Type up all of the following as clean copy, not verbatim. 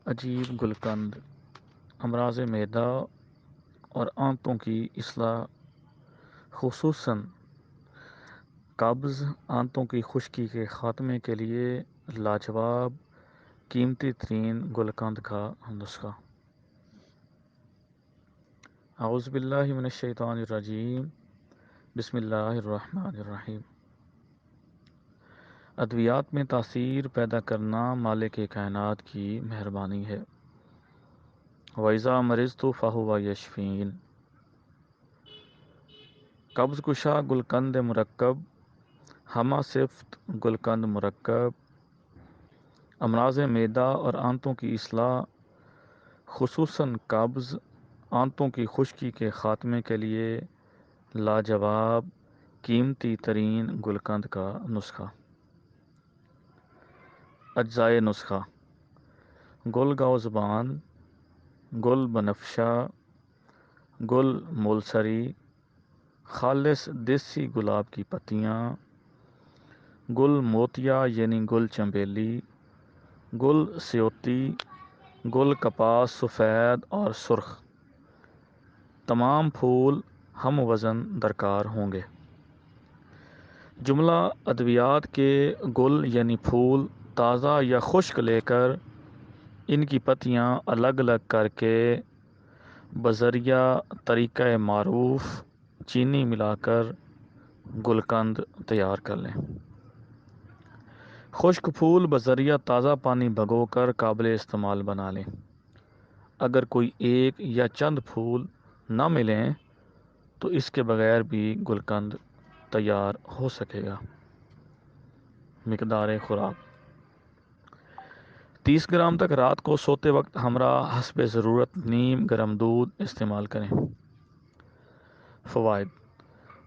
عجیب گلقند امراض معدہ اور آنتوں کی اصلاح، خصوصاً قبض، آنتوں کی خشکی کے خاتمے کے لیے لاجواب قیمتی ترین گلقند کا نسخہ۔ اعوذ باللہ من الشیطان الرجیم، بسم اللہ الرحمن الرحیم۔ ادویات میں تاثیر پیدا کرنا مالک کائنات کی مہربانی ہے۔ وَإِذَا مَرِضْتُ فَهُوَ يَشْفِينِ۔ قبض کشا گلقند مرکب، ہمہ صفت گلقند مرکب، امراض معدہ اور آنتوں کی اصلاح، خصوصاً قبض، آنتوں کی خشکی کے خاتمے کے لیے لاجواب قیمتی ترین گلقند کا نسخہ۔ اجزائے نسخہ: گل گاؤزبان، گل بنفشہ، گل مولسری، خالص دیسی گلاب کی پتیاں، گل موتیا یعنی گل چنبیلی، گل سیوتی، گل کپاس سفید اور سرخ۔ تمام پھول ہم وزن درکار ہوں گے۔ جملہ ادویات کے گل یعنی پھول تازہ یا خشک لے کر ان کی پتیاں الگ الگ کر کے بذریعہ طریقہ معروف چینی ملا کر گلقند تیار کر لیں۔ خشک پھول بذریعہ تازہ پانی بھگو کر قابل استعمال بنا لیں۔ اگر کوئی ایک یا چند پھول نہ ملیں تو اس کے بغیر بھی گلقند تیار ہو سکے گا۔ مقدار خوراک: 30 گرام تک رات کو سوتے وقت ہمراہ حسب ضرورت نیم گرم دودھ استعمال کریں۔ فوائد: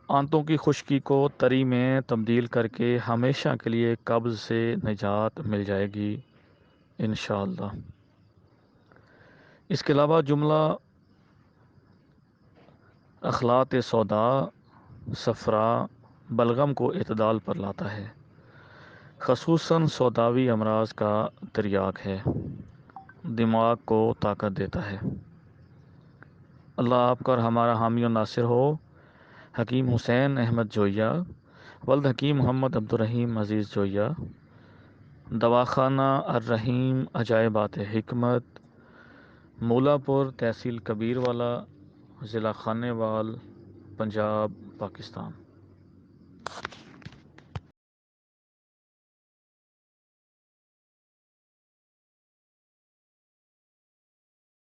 آنتوں کی خشکی کو تری میں تبدیل کر کے ہمیشہ کے لیے قبض سے نجات مل جائے گی انشاءاللہ۔ اس کے علاوہ جملہ اخلاط سودا صفرا بلغم کو اعتدال پر لاتا ہے، خصوصاً سوداوی امراض کا تریاق ہے، دماغ کو طاقت دیتا ہے۔ اللہ آپ کا اور ہمارا حامی و ناصر ہو۔ حکیم حسین احمد جویہ، ولد حکیم محمد عبدالرحیم عزیز جویہ، دواخانہ الرحیم عجائبات حکمت، مولا پور، تحصیل کبیر والا، ضلع خانیوال، پنجاب، پاکستان۔